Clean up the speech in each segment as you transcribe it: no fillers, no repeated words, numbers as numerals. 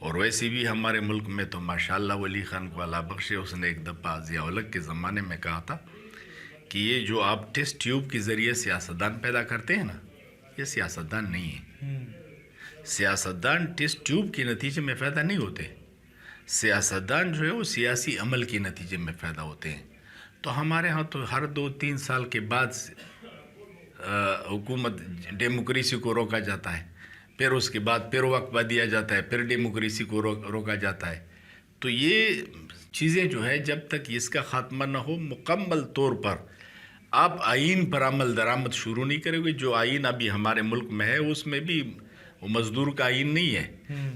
اور ویسے بھی ہمارے ملک میں تو ماشاءاللہ ولی خان کو اللہ بخشے، اس نے ایک دفعہ ضیاء الحق کے زمانے میں کہا تھا کہ یہ جو آپ ٹیسٹ ٹیوب کے ذریعے سیاستدان پیدا کرتے ہیں نا، یہ سیاستدان نہیں ہے. سیاستدان ٹیسٹ ٹیوب کے نتیجے میں پیدا نہیں ہوتے. سیاستدان جو ہے وہ سیاسی عمل کے نتیجے میں پیدا ہوتے ہیں. تو ہمارے ہاں تو ہر 2-3 سال کے بعد حکومت ڈیموکریسی کو روکا جاتا ہے، پھر اس کے بعد پھر وقفہ دیا جاتا ہے، پھر ڈیموکریسی کو روکا جاتا ہے. تو یہ چیزیں جو ہے جب تک اس کا خاتمہ نہ ہو مکمل طور پر آپ آئین پر عمل درآمد شروع نہیں کریں گے. جو آئین ابھی ہمارے ملک میں ہے اس میں بھی وہ مزدور کا آئین نہیں ہے،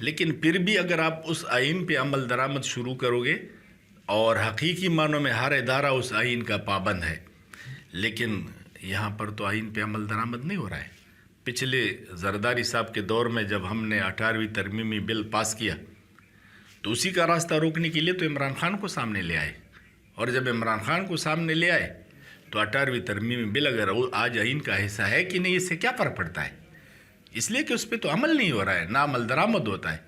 لیکن پھر بھی اگر آپ اس آئین پہ عمل درآمد شروع کرو گے اور حقیقی معنوں میں ہر ادارہ اس آئین کا پابند ہے، لیکن یہاں پر تو آئین پہ عمل درآمد نہیں ہو رہا ہے. پچھلے زرداری صاحب کے دور میں جب ہم نے 18ویں ترمیمی بل پاس کیا تو اسی کا راستہ روکنے کے لیے تو عمران خان کو سامنے لے آئے، اور جب عمران خان کو سامنے لے آئے تو 18ویں ترمیمی بل اگر آج آئین کا حصہ ہے کہ نہیں، اس سے کیا فرق پڑتا ہے؟ اس لیے کہ اس پہ تو عمل نہیں ہو رہا ہے، نہ عمل درآمد ہوتا ہے.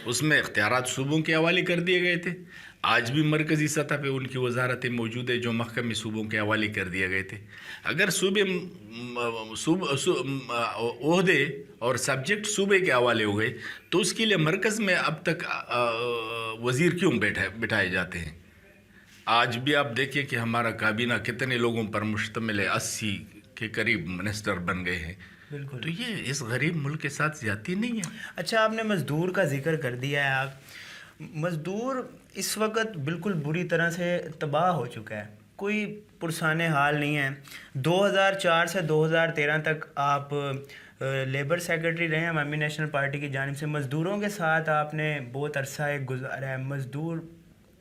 اس میں اختیارات صوبوں کے حوالے کر دیے گئے تھے، آج بھی مرکزی سطح پہ ان کی وزارتیں موجود ہیں جو محکمے صوبوں کے حوالے کر دیے گئے تھے. اگر عہدے اور سبجیکٹ صوبے کے حوالے ہو گئے تو اس کے لیے مرکز میں اب تک وزیر کیوں بٹھائے جاتے ہیں؟ آج بھی آپ دیکھیں کہ ہمارا کابینہ کتنے لوگوں پر مشتمل ہے، 80 کے قریب منسٹر بن گئے ہیں. بالکل. تو یہ اس غریب ملک کے ساتھ زیادتی نہیں ہے. اچھا، آپ نے مزدور کا ذکر کر دیا ہے. آپ مزدور اس وقت بالکل بری طرح سے تباہ ہو چکا ہے، کوئی پرسان حال نہیں ہے. 2004 سے 2013 تک آپ لیبر سیکرٹری رہے ہیں عوامی نیشنل پارٹی کی جانب سے. مزدوروں کے ساتھ آپ نے بہت عرصہ ایک گزارا ہے. مزدور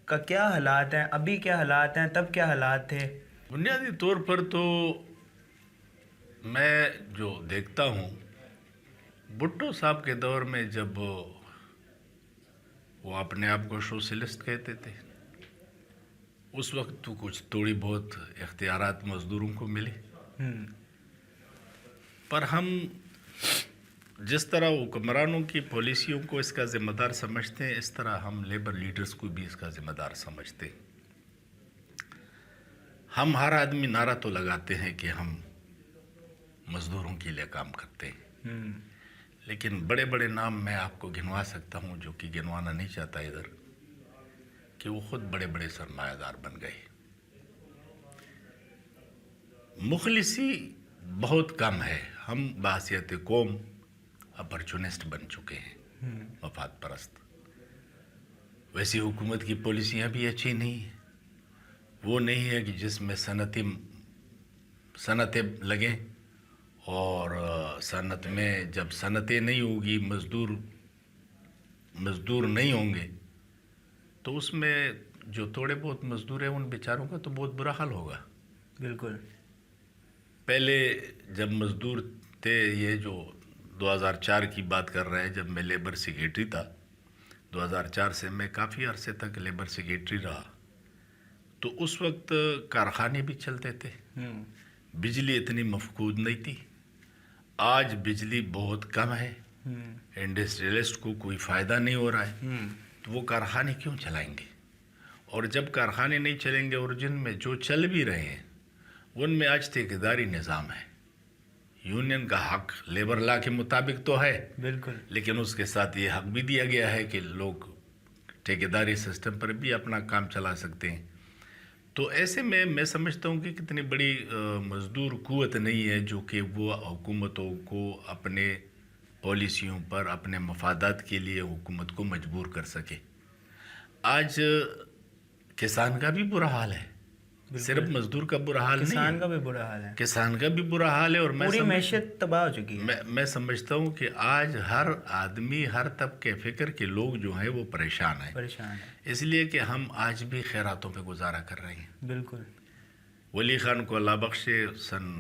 کا کیا حالات ہیں ابھی، کیا حالات ہیں تب، کیا حالات تھے؟ بنیادی طور پر تو میں جو دیکھتا ہوں، بھٹو صاحب کے دور میں جب وہ اپنے آپ کو سوشلسٹ کہتے تھے، اس وقت تو کچھ تھوڑی بہت اختیارات مزدوروں کو ملے، پر ہم جس طرح حکمرانوں کی پالیسیوں کو اس کا ذمہ دار سمجھتے ہیں، اس طرح ہم لیبر لیڈرز کو بھی اس کا ذمہ دار سمجھتے ہیں. ہم ہر آدمی نعرہ تو لگاتے ہیں کہ ہم مزدوروں کے لیے کام کرتے ہیں، لیکن بڑے بڑے نام میں آپ کو گنوا سکتا ہوں جو کہ گنوانا نہیں چاہتا ادھر، کہ وہ خود بڑے بڑے سرمایہ دار بن گئے. مخلصی بہت کم ہے. ہم بحیثیت قوم اپرچونسٹ بن چکے ہیں، مفاد پرست. ویسی حکومت کی پالیسیاں بھی اچھی نہیں ہیں. وہ نہیں ہے کہ جس میں صنعتیں لگیں، اور صنعت میں جب صنعتیں نہیں ہوگی، مزدور نہیں ہوں گے، تو اس میں جو تھوڑے بہت مزدور ہیں ان بیچاروں کا تو بہت برا حال ہوگا. بالکل. پہلے جب مزدور تھے، یہ جو 2004 کی بات کر رہے ہیں، جب میں لیبر سیکریٹری تھا، 2004 سے میں کافی عرصے تک لیبر سیکریٹری رہا، تو اس وقت کارخانے بھی چلتے تھے، بجلی اتنی مفقود نہیں تھی. آج بجلی بہت کم ہے، انڈسٹریلسٹ کو کوئی فائدہ نہیں ہو رہا ہے، تو وہ کارخانے کیوں چلائیں گے؟ اور جب کارخانے نہیں چلیں گے، اور جن میں جو چل بھی رہے ہیں ان میں آج ٹھیکیداری نظام ہے. یونین کا حق لیبر لا کے مطابق تو ہے، بالکل، لیکن اس کے ساتھ یہ حق بھی دیا گیا ہے کہ لوگ ٹھیکیداری سسٹم پر بھی اپنا کام چلا سکتے ہیں. تو ایسے میں سمجھتا ہوں کہ کتنی بڑی مزدور قوت نہیں ہے جو کہ وہ حکومتوں کو اپنے پالیسیوں پر، اپنے مفادات کے لیے حکومت کو مجبور کر سکے. آج کسان کا بھی برا حال ہے، صرف مزدور کا برا حال نہیں ہے، کسان کا بھی برا حال ہے، کسان کا بھی برا حال ہے. اور پوری معیشت تباہ ہو چکی ہے. میں سمجھتا ہوں کہ آج ہر آدمی، ہر طبقے فکر کے لوگ جو ہیں وہ پریشان ہیں، اس لیے کہ ہم آج بھی خیراتوں پہ گزارا کر رہے ہیں. بالکل. ولی خان کو اللہ بخشے، سن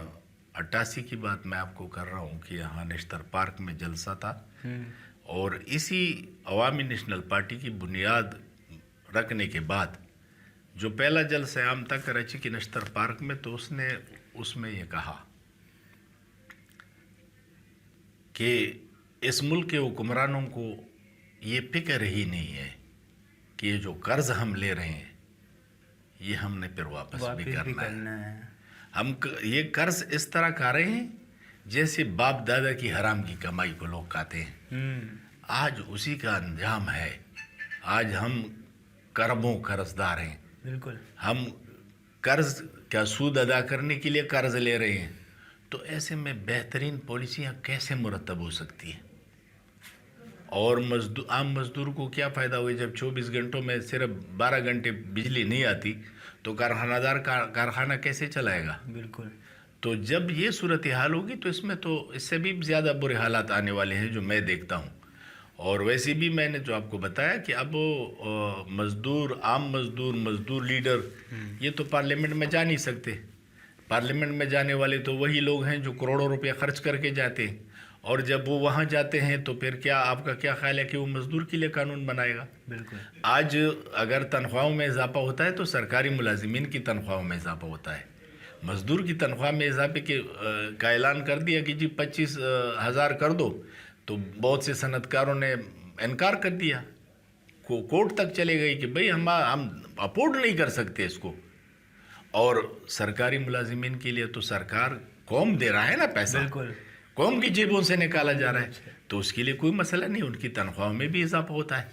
88 کی بات میں آپ کو کر رہا ہوں کہ یہاں نشتر پارک میں جلسہ تھا، اور اسی عوامی نیشنل پارٹی کی بنیاد رکھنے کے بعد جو پہلا جلسہ عام تھا کراچی کی نشتر پارک میں، تو اس میں یہ کہا کہ اس ملک کے حکمرانوں کو یہ فکر ہی نہیں ہے کہ یہ جو قرض ہم لے رہے ہیں یہ ہم نے پھر واپس بھی کرنا ہے. ہم یہ قرض اس طرح کھا رہے ہیں جیسے باپ دادا کی حرام کی کمائی کو لوگ کھاتے ہیں. آج اسی کا انجام ہے. آج ہم کربوں قرض دار ہیں. بالکل. ہم قرض کا سود ادا کرنے کے لیے قرض لے رہے ہیں. تو ایسے میں بہترین پالیسیاں کیسے مرتب ہو سکتی ہیں؟ اور عام مزدور کو کیا فائدہ ہوئے جب 24 گھنٹوں میں صرف 12 گھنٹے بجلی نہیں آتی تو کارخانہ دار کارخانہ کیسے چلائے گا؟ بالکل. تو جب یہ صورتحال ہوگی تو اس سے بھی زیادہ برے حالات آنے والے ہیں جو میں دیکھتا ہوں. اور ویسے بھی میں نے جو آپ کو بتایا کہ اب عام مزدور لیڈر یہ تو پارلیمنٹ میں جا نہیں سکتے. پارلیمنٹ میں جانے والے تو وہی لوگ ہیں جو کروڑوں روپے خرچ کر کے جاتے ہیں. اور جب وہ وہاں جاتے ہیں تو پھر آپ کا کیا خیال ہے کہ وہ مزدور کے لیے قانون بنائے گا؟ بالکل. آج اگر تنخواہوں میں اضافہ ہوتا ہے تو سرکاری ملازمین کی تنخواہوں میں اضافہ ہوتا ہے. مزدور کی تنخواہ میں اضافے کا اعلان کر دیا کہ جی 25,000 کر دو تو بہت سے صنعت کاروں نے انکار کر دیا. کورٹ تک چلے گئی کہ بھئی ہم افورڈ نہیں کر سکتے اس کو. اور سرکاری ملازمین کے لیے تو سرکار قوم دے رہا ہے نا پیسہ. بالکل. قوم کی جیبوں سے نکالا جا رہا ہے تو اس کے لیے کوئی مسئلہ نہیں. ان کی تنخواہوں میں بھی اضافہ ہوتا ہے,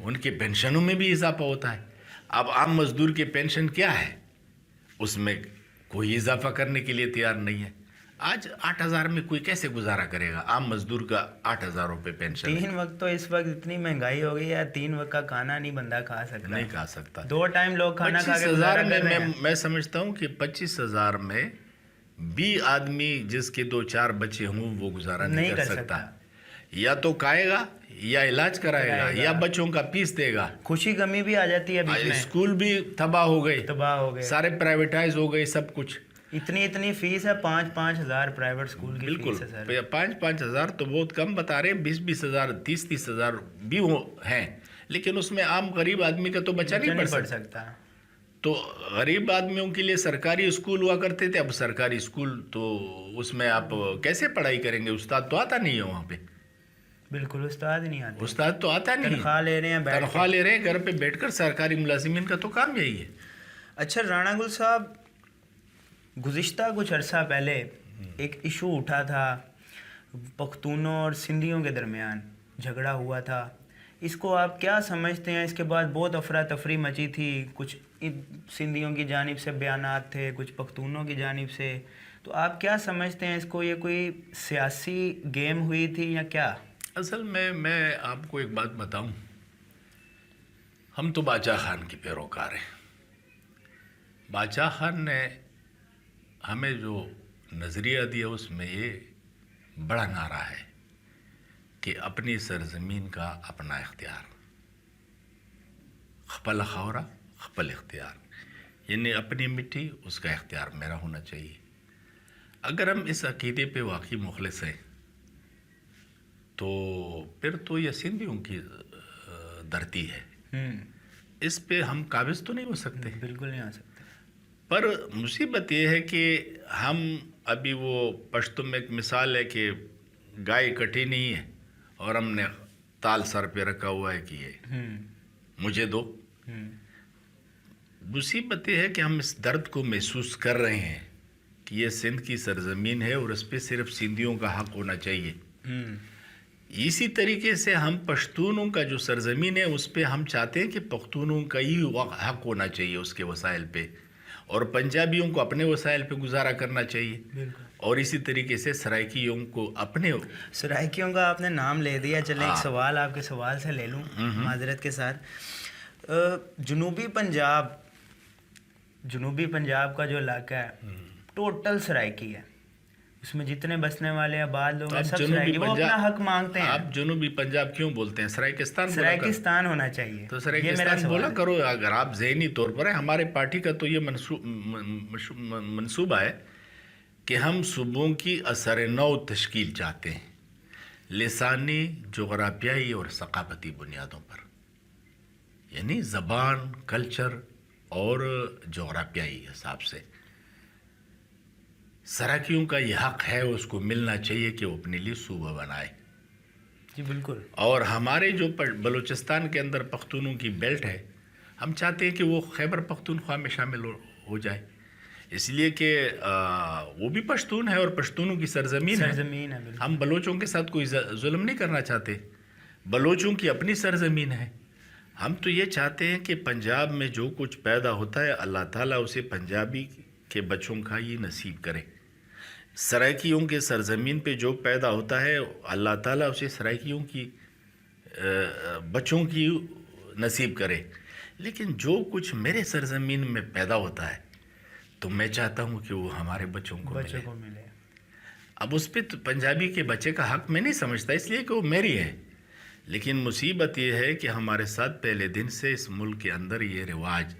ان کے پینشنوں میں بھی اضافہ ہوتا ہے. اب عام مزدور کے پینشن کیا ہے؟ اس میں کوئی اضافہ کرنے کے لیے تیار نہیں ہے. آج 8,000 میں کوئی کیسے گزارا کرے گا؟ عام مزدور کا 8,000 روپے پینشن. 3 وقت تو اس وقت اتنی مہنگائی ہو گئی ہے, 3 وقت کا کھانا نہیں بندہ کھا سکتا. نہیں کھا سکتا. 2 ٹائم لوگ کھانا کھا کے 25,000 میں سمجھتا ہوں کہ 25,000 میں بھی آدمی جس کے 2-4 بچے ہوں وہ گزارا نہیں کر سکتا. یا تو کھائے گا یا علاج کرائے گا یا بچوں کا فیس دے گا. خوشی غمی بھی آ جاتی ہے بیچ میں. اسکول بھی تباہ ہو گئے, سارے پرائیویٹائز ہو گئے سب کچھ. اتنی فیس ہے, 5-5 ہزار پرائیویٹ اسکول کی بالکل. فیس ہے سر. 5-5 ہزار تو بہت کم بتا رہے ہیں. 20-20 ہزار 30-30 ہزار بھی ہیں, لیکن اس میں عام غریب آدمی کا تو بچہ نہیں پڑھ سکتا. تو غریب آدمیوں کے لیے سرکاری اسکول ہوا کرتے تھے. اب سرکاری اسکول تو اس میں آپ کیسے پڑھائی کریں گے؟ استاد تو آتا نہیں ہے وہاں پہ. بالکل, استاد ہی نہیں آتا. استاد تو آتا نہیں. تنخواہ لے رہے ہیں گھر پہ بیٹھ کر. سرکاری ملازمین کا تو کام یہی ہے. اچھا رانا گل صاحب, گزشتہ کچھ عرصہ پہلے ایک ایشو اٹھا تھا, پختونوں اور سندھیوں کے درمیان جھگڑا ہوا تھا. اس کو آپ کیا سمجھتے ہیں؟ اس کے بعد بہت افراتفری مچی تھی. کچھ سندھیوں کی جانب سے بیانات تھے, کچھ پختونوں کی جانب سے. تو آپ کیا سمجھتے ہیں اس کو؟ یہ کوئی سیاسی گیم ہوئی تھی یا کیا؟ اصل میں آپ کو ایک بات بتاؤں, ہم تو باچا خان کے پیروکار ہیں. باچا خان نے ہمیں جو نظریہ دیا اس میں یہ بڑا نعرہ ہے کہ اپنی سرزمین کا اپنا اختیار, خپل خاورہ خپل اختیار, یعنی اپنی مٹی اس کا اختیار میرا ہونا چاہیے. اگر ہم اس عقیدے پہ واقعی مخلص ہیں تو پھر تو یہ سندھیوں کی دھرتی ہے, اس پہ ہم قابض تو نہیں ہو سکتے. بالکل نہیں ہو سکتے. پر مصیبت یہ ہے کہ ہم ابھی وہ پشتوں میں ایک مثال ہے کہ گائے کٹی نہیں ہے اور ہم نے تال سر پہ رکھا ہوا ہے کہ یہ مجھے دو. مصیبت یہ ہے کہ ہم اس درد کو محسوس کر رہے ہیں کہ یہ سندھ کی سرزمین ہے اور اس پہ صرف سندھیوں کا حق ہونا چاہیے. اسی طریقے سے ہم پشتونوں کا جو سرزمین ہے اس پہ ہم چاہتے ہیں کہ پختونوں کا ہی حق ہونا چاہیے اس کے وسائل پہ, اور پنجابیوں کو اپنے وسائل پہ گزارا کرنا چاہیے. اور اسی طریقے سے سرائکیوں کو اپنے. سرائکیوں کا آپ نے نام لے دیا, چلیں ایک سوال آپ کے سوال سے لے لوں معذرت کے ساتھ. جنوبی پنجاب کا جو علاقہ ہے ٹوٹل سرائکی ہے, اس میں جتنے بسنے والے آباد لوگ ہیں سب سرائکی, وہ اپنا حق مانگتے ہیں. آپ جنوبی پنجاب کیوں بولتے ہیں؟ سرائکستان ہونا چاہیے. تو سرائکستان بولا کرو. اگر آپ ذہنی طور پر ہیں, ہمارے پارٹی کا تو یہ منصوبہ ہے کہ ہم صوبوں کی اثر نو تشکیل چاہتے ہیں, لسانی, جغرافیائی اور ثقافتی بنیادوں پر, یعنی زبان, کلچر اور جغرافیائی حساب سے. سرائکیوں کا یہ حق ہے, اس کو ملنا چاہیے کہ وہ اپنے لیے صوبہ بنائے. جی بالکل. اور ہمارے جو بلوچستان کے اندر پختونوں کی بیلٹ ہے، ہم چاہتے ہیں کہ وہ خیبر پختونخوا میں شامل ہو جائے، اس لیے کہ وہ بھی پشتون ہے اور پشتونوں کی سرزمین ہے. سرزمین ہے بالکل. ہم بلوچوں کے ساتھ کوئی ظلم نہیں کرنا چاہتے، بلوچوں کی اپنی سرزمین ہے. ہم تو یہ چاہتے ہیں کہ پنجاب میں جو کچھ پیدا ہوتا ہے اللہ تعالیٰ اسے پنجابی کے بچوں کا یہ نصیب کرے. سرائکیوں کے سرزمین پہ جو پیدا ہوتا ہے اللہ تعالیٰ اسے سرائکیوں کی بچوں کی نصیب کرے. لیکن جو کچھ میرے سرزمین میں پیدا ہوتا ہے تو میں چاہتا ہوں کہ وہ ہمارے بچوں کو ملے. اب اس پہ تو پنجابی کے بچے کا حق میں نہیں سمجھتا، اس لیے کہ وہ میری ہے. لیکن مصیبت یہ ہے کہ ہمارے ساتھ پہلے دن سے اس ملک کے اندر یہ رواج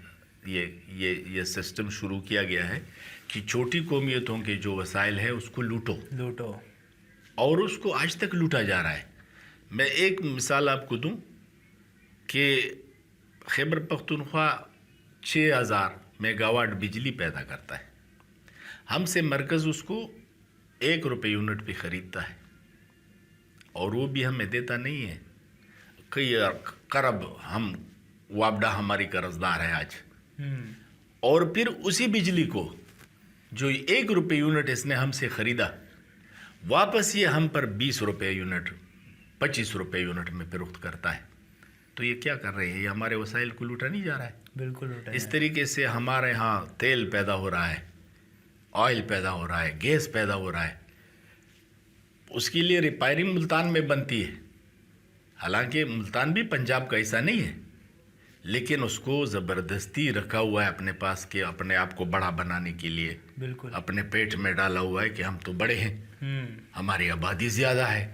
یہ سسٹم شروع کیا گیا ہے کہ چھوٹی قومیتوں کے جو وسائل ہے اس کو لوٹو اور اس کو آج تک لوٹا جا رہا ہے. میں ایک مثال آپ کو دوں کہ خیبر پختونخوا 6000 میگا واٹ بجلی پیدا کرتا ہے. ہم سے مرکز اس کو 1 روپے یونٹ پہ خریدتا ہے اور وہ بھی ہمیں دیتا نہیں ہے. کئی قرب ہم وابڈا ہماری قرض دار ہے آج. اور پھر اسی بجلی کو جو 1 روپے یونٹ اس نے ہم سے خریدا واپس یہ ہم پر 20 روپے یونٹ 25 روپے یونٹ میں فروخت کرتا ہے. تو یہ کیا کر رہے ہیں؟ یہ ہمارے وسائل کو لوٹا نہیں جا رہا ہے؟ بالکل لوٹا. اس طریقے سے ہمارے ہاں تیل پیدا ہو رہا ہے، آئل پیدا ہو رہا ہے، گیس پیدا ہو رہا ہے. اس کے لیے ریفائنری ملتان میں بنتی ہے. حالانکہ ملتان بھی پنجاب کا حصہ نہیں ہے، لیکن اس کو زبردستی رکھا ہوا ہے اپنے پاس کہ اپنے آپ کو بڑا بنانے کے لیے بالکل اپنے پیٹ میں ڈالا ہوا ہے کہ ہم تو بڑے ہیں، ہماری آبادی زیادہ ہے.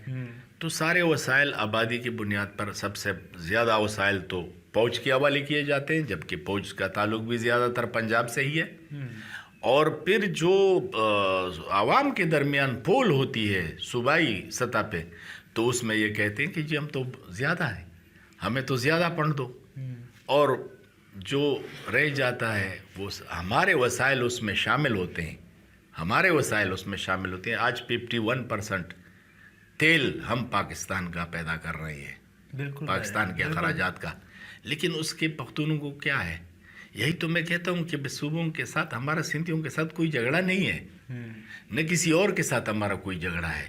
تو سارے وسائل آبادی کی بنیاد پر سب سے زیادہ وسائل تو فوج کے حوالے کیے جاتے ہیں، جبکہ فوج کا تعلق بھی زیادہ تر پنجاب سے ہی ہے. اور پھر جو عوام کے درمیان پول ہوتی ہے صوبائی سطح پہ تو اس میں یہ کہتے ہیں کہ جی ہم تو زیادہ ہیں، ہمیں تو زیادہ پڑھ دو. اور جو رہ جاتا ہے وہ ہمارے وسائل اس میں شامل ہوتے ہیں، آج 51% تیل ہم پاکستان کا پیدا کر رہے ہیں، بالکل پاکستان کے اخراجات کا. لیکن اس کے پختونوں کو کیا ہے؟ یہی تو میں کہتا ہوں کہ صوبوں کے ساتھ ہمارا سندھیوں کے ساتھ کوئی جھگڑا نہیں ہے، نہ کسی اور کے ساتھ ہمارا کوئی جھگڑا ہے.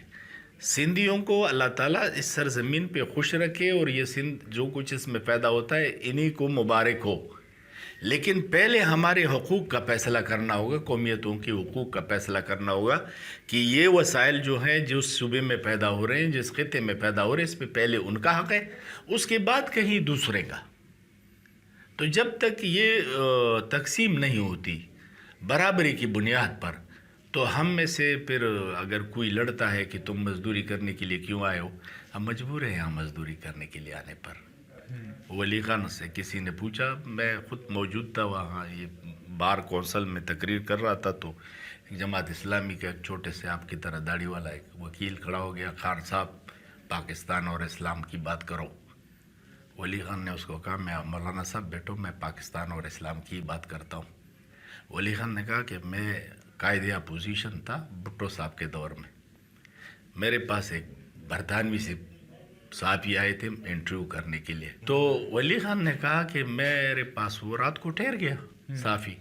سندھیوں کو اللہ تعالیٰ اس سرزمین پہ خوش رکھے اور یہ سندھ جو کچھ اس میں پیدا ہوتا ہے انہی کو مبارک ہو. لیکن پہلے ہمارے حقوق کا فیصلہ کرنا ہوگا، قومیتوں کے حقوق کا فیصلہ کرنا ہوگا کہ یہ وسائل جو ہیں جس صوبے میں پیدا ہو رہے ہیں، جس خطے میں پیدا ہو رہے ہیں، اس پہ پہلے ان کا حق ہے، اس کے بعد کہیں دوسرے کا. تو جب تک یہ تقسیم نہیں ہوتی برابری کی بنیاد پر تو ہم میں سے پھر اگر کوئی لڑتا ہے کہ تم مزدوری کرنے کے لیے کیوں آئے ہو، ہم مجبور ہیں یہاں مزدوری کرنے کے لیے آنے پر. ولی خان سے کسی نے پوچھا، میں خود موجود تھا وہاں، یہ بار کونسل میں تقریر کر رہا تھا، تو جماعت اسلامی کا ایک چھوٹے سے آپ کی طرح داڑھی والا ایک وکیل کھڑا ہو گیا، خان صاحب پاکستان اور اسلام کی بات کرو. ولی خان نے اس کو کہا، میں مولانا صاحب بیٹھو، میں پاکستان اور اسلام کی بات کرتا ہوں. ولی خان نے کہا کہ میں قائد اپوزیشن تھا بھٹو صاحب کے دور میں، میرے پاس ایک برطانوی سے صحافی آئے تھے انٹرویو کرنے کے لیے. تو ولی خان نے کہا کہ میرے پاس وہ رات کو ٹھہر گیا صحافی.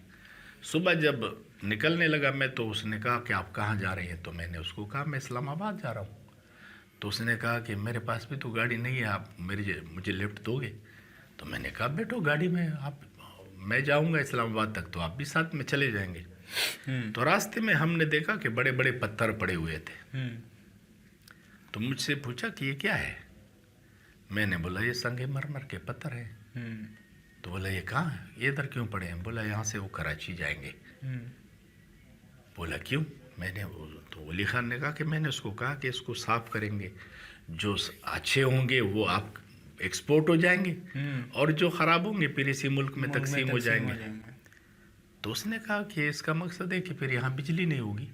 صبح جب نکلنے لگا میں تو اس نے کہا کہ آپ کہاں جا رہے ہیں؟ تو میں نے اس کو کہا میں اسلام آباد جا رہا ہوں. تو اس نے کہا کہ میرے پاس بھی تو گاڑی نہیں ہے، آپ مجھے لفٹ دو گے؟ تو میں نے کہا بیٹھو گاڑی میں، میں جاؤں گا اسلام آباد تک تو آپ بھی ساتھ میں چلے جائیں گے. تو راستے میں ہم نے دیکھا کہ بڑے بڑے پتھر پڑے ہوئے تھے. تو مجھ سے پوچھا کہ یہ کیا ہے؟ میں نے بولا یہ سنگ مرمر کے پتھر ہیں. تو بولا یہ کہاں ہے؟ یہ ادھر کیوں پڑے ہیں؟ بولا یہاں سے وہ کراچی جائیں گے. بولا کیوں؟ میں نے تو ولی خان نے کہا کہ میں نے اس کو کہا کہ اس کو صاف کریں گے، جو اچھے ہوں گے وہ آپ ایکسپورٹ ہو جائیں گے اور جو خراب ہوں گے پھر اسی ملک میں تقسیم ہو جائیں گے. تو اس نے کہا کہ اس کا مقصد ہے کہ پھر یہاں بجلی نہیں ہوگی.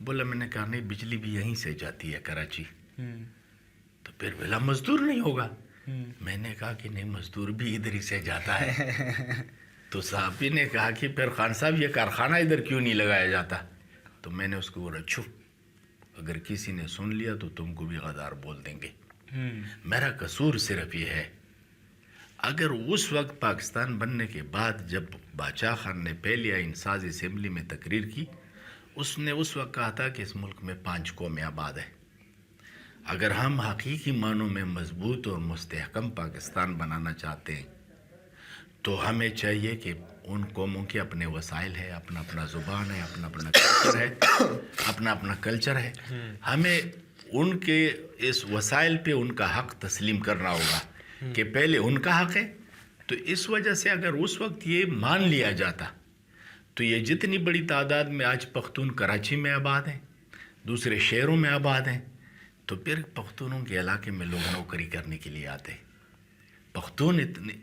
بولا میں نے کہا نہیں، بجلی بھی یہیں سے جاتی ہے کراچی، تو پھر بلا مزدور نہیں ہوگا. میں نے کہا کہ نہیں، مزدور بھی ادھر ہی سے جاتا ہے. تو صحافی نے کہا کہ پھر خان صاحب یہ کارخانہ ادھر کیوں نہیں لگایا جاتا؟ تو میں نے اس کو بولا چھپ، اگر کسی نے سن لیا تو تم کو بھی غدار بول دیں گے. میرا قصور صرف یہ ہے، اگر اس وقت پاکستان بننے کے بعد جب باچا خان نے پہلی آئین ساز اسمبلی میں تقریر کی، اس نے اس وقت کہا تھا کہ اس ملک میں 5 قومیں آباد ہیں۔ اگر ہم حقیقی معنوں میں مضبوط اور مستحکم پاکستان بنانا چاہتے ہیں تو ہمیں چاہیے کہ ان قوموں کے اپنے وسائل ہے، اپنا اپنا زبان ہے، اپنا اپنا کلچر ہے، اپنا اپنا کلچر ہے، ہمیں ان کے اس وسائل پہ ان کا حق تسلیم کرنا ہوگا کہ پہلے ان کا حق ہے۔ تو اس وجہ سے اگر اس وقت یہ مان لیا جاتا تو یہ جتنی بڑی تعداد میں آج پختون کراچی میں آباد ہیں، دوسرے شہروں میں آباد ہیں، تو پھر پختونوں کے علاقے میں لوگ نوکری کرنے کے لیے آتے۔ پختون اتنے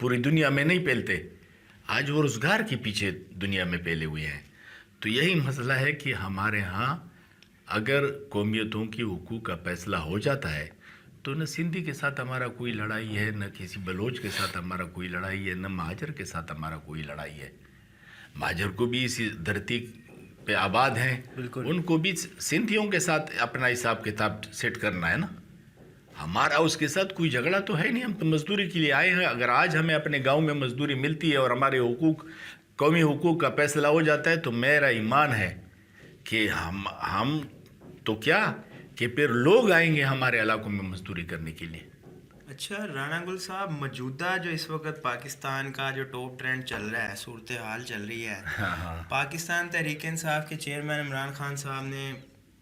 پوری دنیا میں نہیں پھیلتے، آج وہ روزگار کے پیچھے دنیا میں پھیلے ہوئے ہیں۔ تو یہی مسئلہ ہے کہ ہمارے ہاں اگر قومیتوں کی حقوق کا فیصلہ ہو جاتا ہے تو نہ سندھی کے ساتھ ہمارا کوئی لڑائی ہے، نہ کسی بلوچ کے ساتھ ہمارا کوئی لڑائی ہے، نہ مہاجر کے ساتھ ہمارا کوئی لڑائی ہے۔ مہاجر کو بھی اسی دھرتی پہ آباد ہیں، ان کو بھی سندھیوں کے ساتھ اپنا حساب کتاب سیٹ کرنا ہے نا۔ ہمارا اس کے ساتھ کوئی جھگڑا تو ہے نہیں، ہم تو مزدوری کے لیے آئے ہیں۔ اگر آج ہمیں اپنے گاؤں میں مزدوری ملتی ہے اور ہمارے حقوق، قومی حقوق کا فیصلہ ہو جاتا ہے تو میرا ایمان ہے کہ ہم تو کیا کہ پھر لوگ آئیں گے ہمارے علاقوں میں مزدوری کرنے کے لیے۔ اچھا رانا گل صاحب، موجودہ جو اس وقت پاکستان کا جو ٹاپ ٹرینڈ چل رہا ہے، صورتحال چل رہی ہے، پاکستان تحریک انصاف کے چیئرمین عمران خان صاحب نے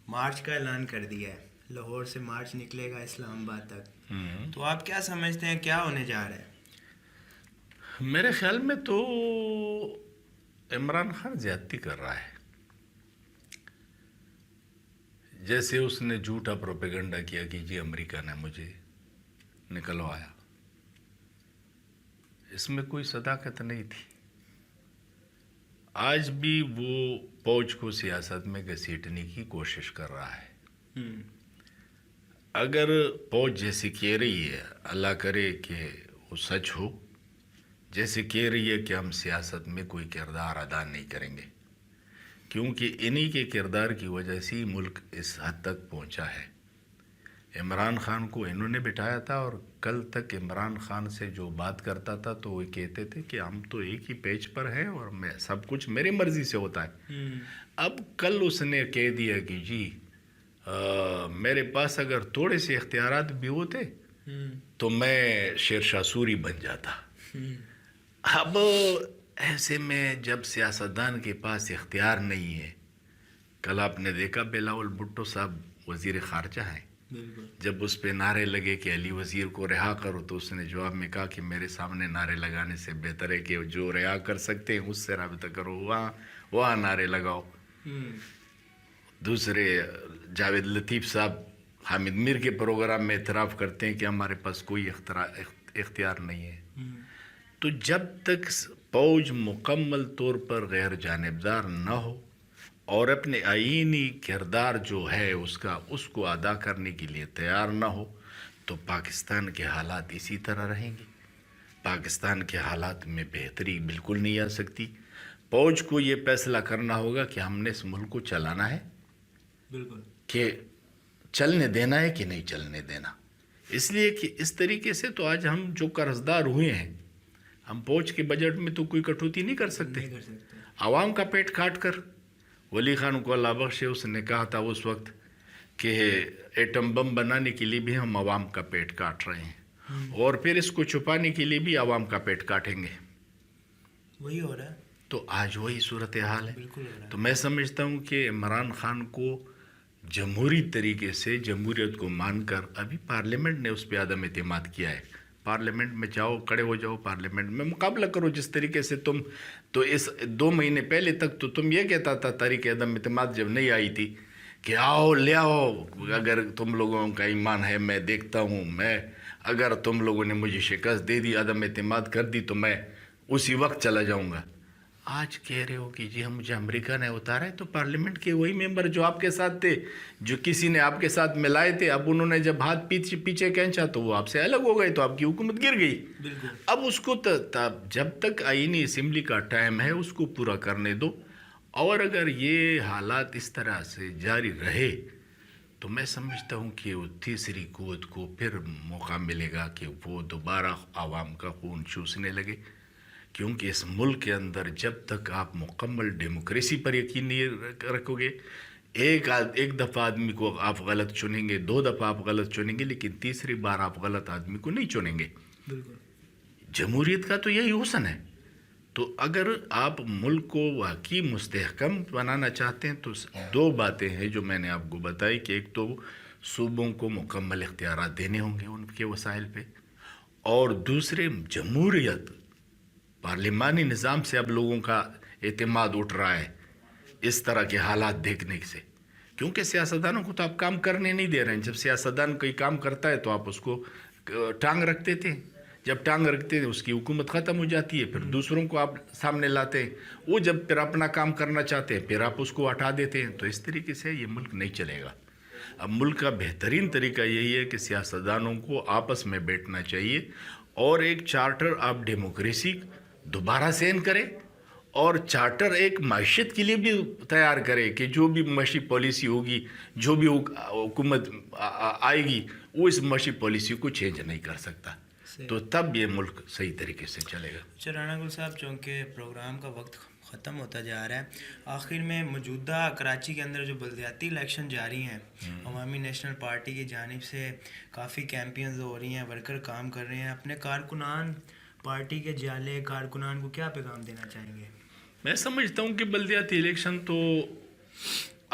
مارچ کا اعلان کر دیا ہے، لاہور سے مارچ نکلے گا اسلام آباد تک، تو آپ کیا سمجھتے ہیں کیا ہونے جا رہا ہے؟ میرے خیال میں تو عمران خان زیادتی کر رہا ہے، جیسے اس نے جھوٹا پروپیگنڈا کیا کہ جی امریکہ نے مجھے نکلوایا، اس میں کوئی صداقت نہیں تھی۔ آج بھی وہ فوج کو سیاست میں گھسیٹنے کی کوشش کر رہا ہے۔ اگر فوج جیسے کہہ رہی ہے، اللہ کرے کہ وہ سچ ہو، جیسے کہہ رہی ہے کہ ہم سیاست میں کوئی کردار ادا نہیں کریں گے، کیونکہ انہی کے کردار کی وجہ سے ہی ملک اس حد تک پہنچا ہے۔ عمران خان کو انہوں نے بٹھایا تھا، اور کل تک عمران خان سے جو بات کرتا تھا تو وہ کہتے تھے کہ ہم تو ایک ہی پیج پر ہیں اور میں سب کچھ میری مرضی سے ہوتا ہے۔ اب کل اس نے کہہ دیا کہ جی میرے پاس اگر تھوڑے سے اختیارات بھی ہوتے تو میں شیر شاہ سوری بن جاتا۔ اب ایسے میں جب سیاستدان کے پاس اختیار نہیں ہے، کل آپ نے دیکھا بلاول بھٹو صاحب وزیر خارجہ ہیں، جب اس پہ نعرے لگے کہ علی وزیر کو رہا کرو تو اس نے جواب میں کہا کہ میرے سامنے نعرے لگانے سے بہتر ہے کہ جو رہا کر سکتے ہیں اس سے رابطہ کرو، وہاں نعرے لگاؤ۔ دوسرے جاوید لطیف صاحب حامد میر کے پروگرام میں اعتراف کرتے ہیں کہ ہمارے پاس کوئی اختیار نہیں ہے۔ تو جب تک فوج مکمل طور پر غیر جانبدار نہ ہو اور اپنے آئینی کردار جو ہے اس کو ادا کرنے کے لیے تیار نہ ہو تو پاکستان کے حالات اسی طرح رہیں گے۔ پاکستان کے حالات میں بہتری بالکل نہیں آ سکتی۔ فوج کو یہ فیصلہ کرنا ہوگا کہ ہم نے اس ملک کو چلانا ہے، بالکل، کہ چلنے دینا ہے کہ نہیں چلنے دینا۔ اس لیے کہ اس طریقے سے تو آج ہم جو قرض دار ہوئے ہیں، ہم فوج کے بجٹ میں تو کوئی کٹوتی نہیں کر سکتے۔ عوام کا پیٹ کاٹ کر، ولی خان کو اللہ بخشے، اس نے کہا تھا اس وقت کہ ایٹم بم بنانے کے لیے بھی ہم عوام کا پیٹ کاٹ رہے ہیں، اور پھر اس کو چھپانے کے لیے بھی عوام کا پیٹ کاٹیں گے۔ وہی ہو رہا ہے، تو آج وہی صورتحال ہے۔ بالکل ہو رہا ہے۔ تو میں سمجھتا ہوں کہ عمران خان کو جمہوری طریقے سے جمہوریت کو مان کر، ابھی پارلیمنٹ نے اس پہ عدم اعتماد کیا ہے، پارلیمنٹ میں جاؤ، کھڑے ہو جاؤ، پارلیمنٹ میں مقابلہ کرو۔ جس طریقے سے تم تو اس 2 مہینے پہلے تک تو تم یہ کہتا تھا، تاریخ عدم اعتماد جب نہیں آئی تھی، کہ آؤ لے آؤ، اگر تم لوگوں کا ایمان ہے میں دیکھتا ہوں، میں اگر تم لوگوں نے مجھے شکست دے دی، عدم اعتماد کر دی تو میں اسی وقت چلا جاؤں گا۔ آج کہہ رہے ہو کہ جی ہم مجھے امریکہ نے اتارا ہے، تو پارلیمنٹ کے وہی ممبر جو آپ کے ساتھ تھے، جو کسی نے آپ کے ساتھ ملائے تھے، اب انہوں نے جب ہاتھ پیچھے کھینچا تو وہ آپ سے الگ ہو گئے، تو آپ کی حکومت گر گئی۔ اب اس کو جب تک آئینی اسمبلی کا ٹائم ہے اس کو پورا کرنے دو، اور اگر یہ حالات اس طرح سے جاری رہے تو میں سمجھتا ہوں کہ وہ تیسری قوت کو پھر موقع ملے گا کہ وہ دوبارہ عوام کا خون چوسنے لگے، کیونکہ اس ملک کے اندر جب تک آپ مکمل ڈیموکریسی پر یقین نہیں رکھو گے، ایک دفعہ آدمی کو آپ غلط چنیں گے، 2 دفعہ آپ غلط چنیں گے، لیکن تیسری بار آپ غلط آدمی کو نہیں چنیں گے۔ بالکل جمہوریت کا تو یہی حسن ہے۔ تو اگر آپ ملک کو واقعی مستحکم بنانا چاہتے ہیں تو 2 باتیں ہیں جو میں نے آپ کو بتائی، کہ ایک تو صوبوں کو مکمل اختیارات دینے ہوں گے ان کے وسائل پہ، اور دوسرے جمہوریت، پارلیمانی نظام سے اب لوگوں کا اعتماد اٹھ رہا ہے اس طرح کے حالات دیکھنے سے، کیونکہ سیاستدانوں کو تو آپ کام کرنے نہیں دے رہے ہیں۔ جب سیاستدان کوئی کام کرتا ہے تو آپ اس کو ٹانگ رکھ دیتے ہیں، جب ٹانگ رکھتے ہیں اس کی حکومت ختم ہو جاتی ہے، پھر دوسروں کو آپ سامنے لاتے ہیں، وہ جب پھر اپنا کام کرنا چاہتے ہیں پھر آپ اس کو ہٹا دیتے ہیں۔ تو اس طریقے سے یہ ملک نہیں چلے گا۔ اب ملک کا بہترین طریقہ یہی ہے کہ سیاستدانوں کو آپس میں بیٹھنا چاہیے اور ایک چارٹر آپ ڈیموکریسی دوبارہ سین کریں، اور چارٹر ایک معیشت کے لیے بھی تیار کرے کہ جو بھی معاشی پالیسی ہوگی، جو بھی حکومت آئے گی، وہ اس معاشی پالیسی کو چینج نہیں کر سکتا، تو تب یہ ملک صحیح طریقے سے چلے گا۔ اچھا رانا گل صاحب، چونکہ پروگرام کا وقت ختم ہوتا جا رہا ہے، آخر میں موجودہ کراچی کے اندر جو بلدیاتی الیکشن جاری ہیں، عوامی نیشنل پارٹی کی جانب سے کافی کیمپینز ہو رہی ہیں، ورکر کام کر رہے ہیں، اپنے کارکنان، پارٹی کے جالے کارکنان کو کیا پیغام دینا چاہیں گے؟ میں سمجھتا ہوں کہ بلدیاتی الیکشن تو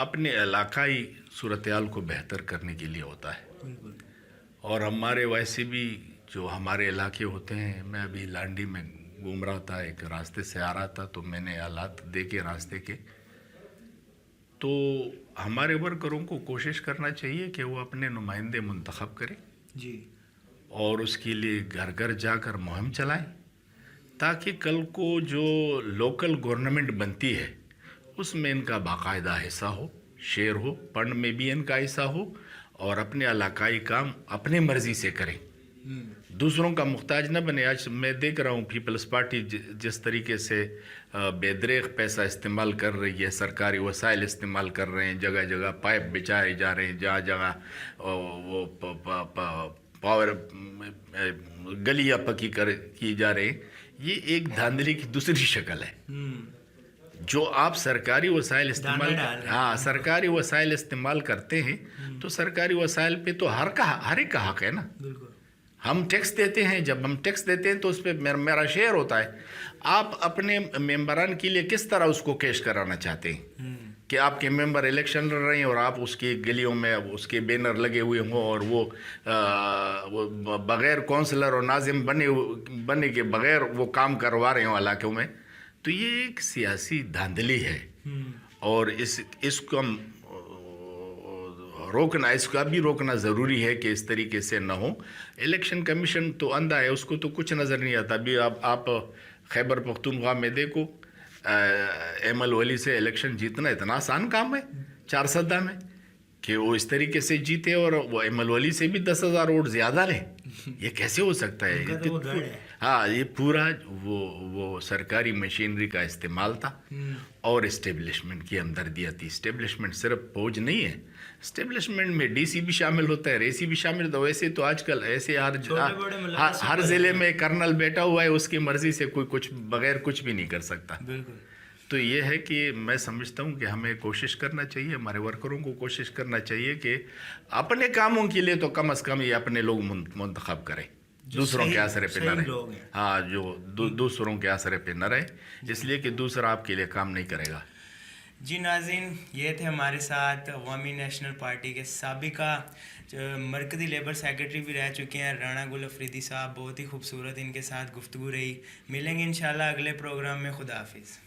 اپنے علاقائی صورتحال کو بہتر کرنے کے لیے ہوتا ہے، بالکل، اور ہمارے ویسے بھی جو ہمارے علاقے ہوتے ہیں، میں ابھی لانڈی میں گھوم رہا تھا، ایک راستے سے آ رہا تھا تو میں نے حالات دیکھے راستے کے، تو ہمارے ورکروں کو کوشش کرنا چاہیے کہ وہ اپنے نمائندے منتخب کریں جی، اور اس کے لیے گھر گھر جا کر مہم چلائیں، تاکہ کل کو جو لوکل گورنمنٹ بنتی ہے اس میں ان کا باقاعدہ حصہ ہو، شیئر ہو، فنڈ میں بھی ان کا حصہ ہو، اور اپنے علاقائی کام اپنے مرضی سے کریں، دوسروں کا محتاج نہ بنے۔ آج میں دیکھ رہا ہوں پیپلز پارٹی جس طریقے سے بے دریغ پیسہ استعمال کر رہی ہے، سرکاری وسائل استعمال کر رہے ہیں، جگہ جگہ پائپ بچھائے جا رہے ہیں، جہاں جگہ وہ پاور گلیاں پکی کی جا رہے ہیں، یہ ایک دھاندلی کی دوسری شکل ہے۔ جو آپ سرکاری وسائل استعمال سرکاری وسائل استعمال کرتے ہیں تو سرکاری وسائل پہ تو ہر ایک کا حق ہے نا۔ بالکل، ہم ٹیکس دیتے ہیں، جب ہم ٹیکس دیتے ہیں تو اس پہ میرا شیئر ہوتا ہے۔ آپ اپنے ممبران کے لیے کس طرح اس کو کیش کرانا چاہتے ہیں کہ آپ کے ممبر الیکشن لڑ رہے ہیں اور آپ اس کی گلیوں میں اس کے بینر لگے ہوئے ہوں اور وہ بغیر کونسلر اور ناظم بننے کے بغیر وہ کام کروا رہے ہوں علاقوں میں، تو یہ ایک سیاسی دھاندلی ہے، اور اس کو ہم روکنا، اس کا بھی روکنا ضروری ہے کہ اس طریقے سے نہ ہو۔ الیکشن کمیشن تو اندھا ہے، اس کو تو کچھ نظر نہیں آتا۔ ابھی آپ خیبر پختونخوا میں دیکھو، ایمل ولی سے الیکشن جیتنا اتنا آسان کام ہے 400 میں، کہ وہ اس طریقے سے جیتے اور وہ ایمل ولی سے بھی 10,000 ووٹ زیادہ لیں، یہ کیسے ہو سکتا ہے؟ ہاں، یہ پورا وہ سرکاری مشینری کا استعمال تھا اور اسٹیبلشمنٹ کی ہمدردیت تھی۔ اسٹیبلشمنٹ صرف فوج نہیں ہے، اسٹیبلشمنٹ میں ڈی سی بھی شامل ہوتا ہے، ریسی بھی شامل ہوتا ہے۔ ویسے تو آج کل ایسے ہر ضلع میں کرنل بیٹھا ہوا ہے، اس کی مرضی سے کوئی کچھ بغیر کچھ بھی نہیں کر سکتا۔ بالکل، تو یہ ہے کہ میں سمجھتا ہوں کہ ہمیں کوشش کرنا چاہیے، ہمارے ورکروں کو کوشش کرنا چاہیے کہ اپنے کاموں کے لیے تو کم از کم یہ اپنے لوگ منتخب کریں، دوسروں کے آسرے پہ نہ رہے۔ ہاں، جو دوسروں کے آسرے پہ نہ رہے، اس لیے کہ دوسرا آپ کے لیے کام نہیں کرے گا۔ جی ناظرین، یہ تھے ہمارے ساتھ عوامی نیشنل پارٹی کے سابقہ مرکزی لیبر سیکرٹری بھی رہ چکے ہیں رانا گل افریدی صاحب، بہت ہی خوبصورت ان کے ساتھ گفتگو رہی۔ ملیں گے انشاءاللہ اگلے پروگرام میں۔ خدا حافظ۔